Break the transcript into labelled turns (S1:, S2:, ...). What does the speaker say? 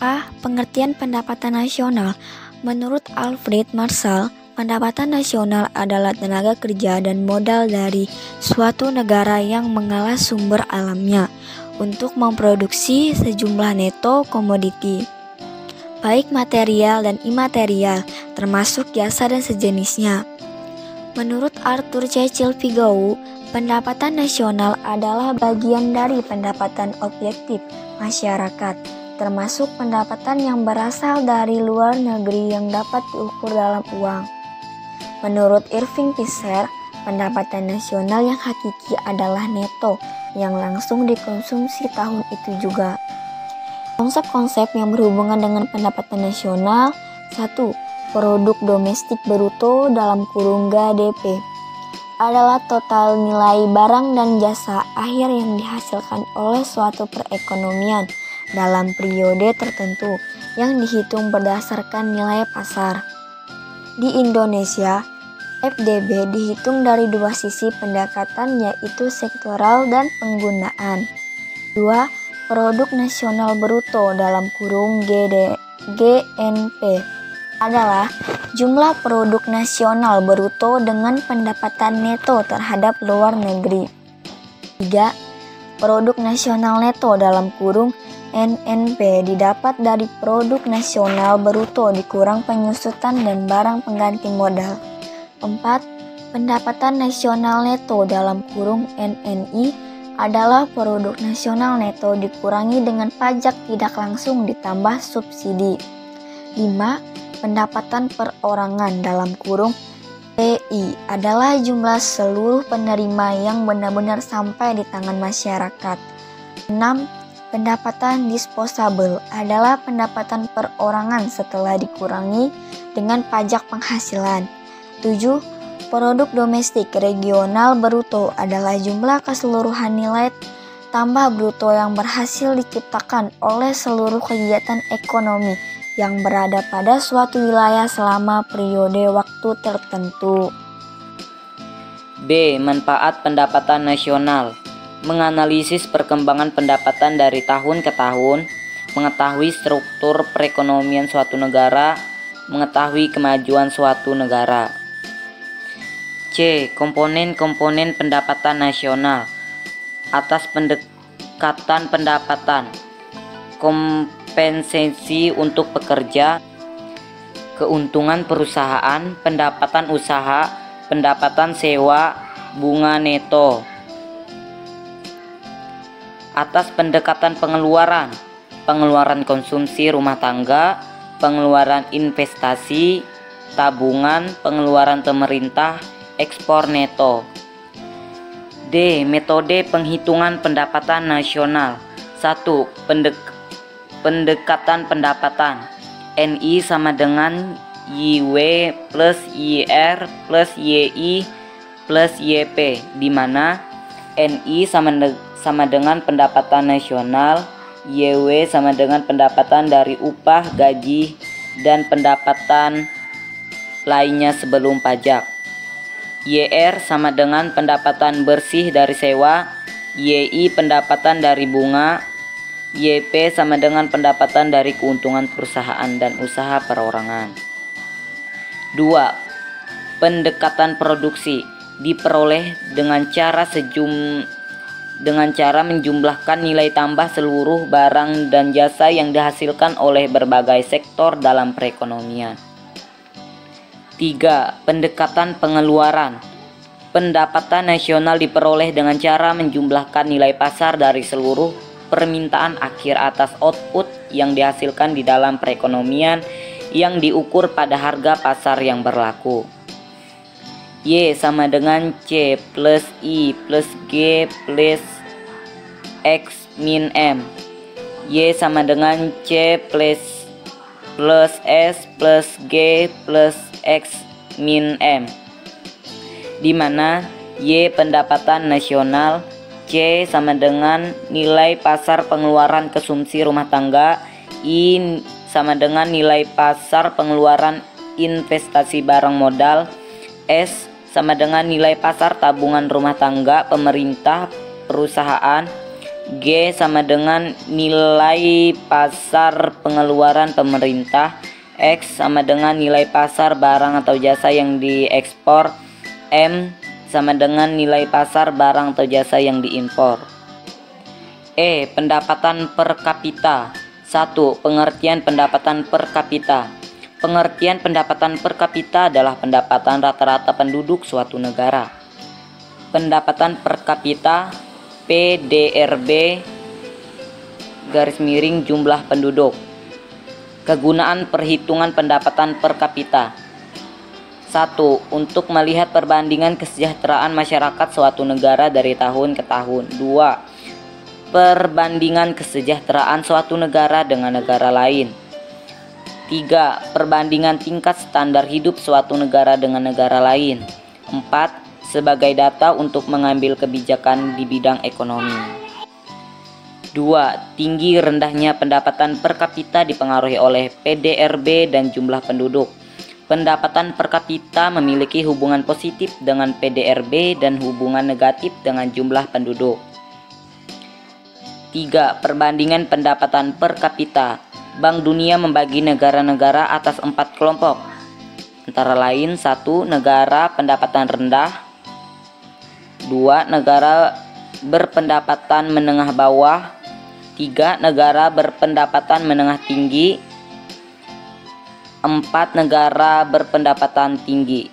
S1: Apa pengertian pendapatan nasional? Menurut Alfred Marshall, pendapatan nasional adalah tenaga kerja dan modal dari suatu negara yang mengolah sumber alamnya untuk memproduksi sejumlah neto komoditi, baik material dan imaterial, termasuk jasa dan sejenisnya. Menurut Arthur Cecil Figeaus, pendapatan nasional adalah bagian dari pendapatan objektif masyarakat, termasuk pendapatan yang berasal dari luar negeri yang dapat diukur dalam uang. Menurut Irving Fisher, pendapatan nasional yang hakiki adalah neto yang langsung dikonsumsi tahun itu juga. Konsep-konsep yang berhubungan dengan pendapatan nasional. 1. Produk domestik bruto (GDP) adalah total nilai barang dan jasa akhir yang dihasilkan oleh suatu perekonomian dalam periode tertentu yang dihitung berdasarkan nilai pasar. Di Indonesia, FDB dihitung dari dua sisi pendekatan, yaitu sektoral dan penggunaan. 2. Produk nasional bruto (GNP) adalah jumlah produk nasional bruto dengan pendapatan neto terhadap luar negeri. 3. Produk nasional neto (NNP) didapat dari produk nasional bruto dikurang penyusutan dan barang pengganti modal. 4. Pendapatan nasional neto (NNI) adalah produk nasional neto dikurangi dengan pajak tidak langsung ditambah subsidi. 5. Pendapatan perorangan (PI) adalah jumlah seluruh penerima yang benar-benar sampai di tangan masyarakat. 6. Pendapatan disposable adalah pendapatan perorangan setelah dikurangi dengan pajak penghasilan. 7. Produk domestik regional bruto adalah jumlah keseluruhan nilai tambah bruto yang berhasil diciptakan oleh seluruh kegiatan ekonomi yang berada pada suatu wilayah selama periode waktu tertentu.
S2: B. Manfaat pendapatan nasional. Menganalisis perkembangan pendapatan dari tahun ke tahun, mengetahui struktur perekonomian suatu negara, mengetahui kemajuan suatu negara. C. Komponen-komponen pendapatan nasional. Atas pendekatan pendapatan, kompensasi untuk pekerja, keuntungan perusahaan, pendapatan usaha, pendapatan sewa, bunga neto. Atas pendekatan pengeluaran, pengeluaran konsumsi rumah tangga, pengeluaran investasi, tabungan, pengeluaran pemerintah, ekspor neto. D. Metode penghitungan pendapatan nasional. 1. Pendekatan pendapatan. NI sama dengan YW plus YR plus YI plus YP, di mana NI sama dengan pendapatan nasional, YW sama dengan pendapatan dari upah, gaji, dan pendapatan lainnya sebelum pajak. YR sama dengan pendapatan bersih dari sewa, YI pendapatan dari bunga, YP sama dengan pendapatan dari keuntungan perusahaan dan usaha perorangan. 2. Pendekatan produksi diperoleh dengan cara menjumlahkan nilai tambah seluruh barang dan jasa yang dihasilkan oleh berbagai sektor dalam perekonomian. 3. Pendekatan pengeluaran. Pendapatan nasional diperoleh dengan cara menjumlahkan nilai pasar dari seluruh permintaan akhir atas output yang dihasilkan di dalam perekonomian yang diukur pada harga pasar yang berlaku. Y sama dengan C plus I plus G plus X min M. Y sama dengan C plus S plus G plus X min M, di mana Y pendapatan nasional, C sama dengan nilai pasar pengeluaran konsumsi rumah tangga, I sama dengan nilai pasar pengeluaran investasi barang modal, S sama dengan nilai pasar tabungan rumah tangga, pemerintah, perusahaan, G sama dengan nilai pasar pengeluaran pemerintah. X sama dengan nilai pasar barang atau jasa yang diekspor. M sama dengan nilai pasar barang atau jasa yang diimpor. E. Pendapatan per kapita. 1. Pengertian pendapatan per kapita. Pengertian pendapatan per kapita adalah pendapatan rata-rata penduduk suatu negara. Pendapatan per kapita PDRB jumlah penduduk. Kegunaan perhitungan pendapatan per kapita. 1. Untuk melihat perbandingan kesejahteraan masyarakat suatu negara dari tahun ke tahun. 2. Perbandingan kesejahteraan suatu negara dengan negara lain. 3. Perbandingan tingkat standar hidup suatu negara dengan negara lain. 4. Sebagai data untuk mengambil kebijakan di bidang ekonomi. 2. Tinggi rendahnya pendapatan per kapita dipengaruhi oleh PDRB dan jumlah penduduk. Pendapatan per kapita memiliki hubungan positif dengan PDRB dan hubungan negatif dengan jumlah penduduk. 3. Perbandingan pendapatan per kapita. Bank Dunia membagi negara-negara atas 4 kelompok, antara lain 1. Negara pendapatan rendah. 2. Negara berpendapatan menengah bawah. 3. Negara berpendapatan menengah tinggi. 4. Negara berpendapatan tinggi.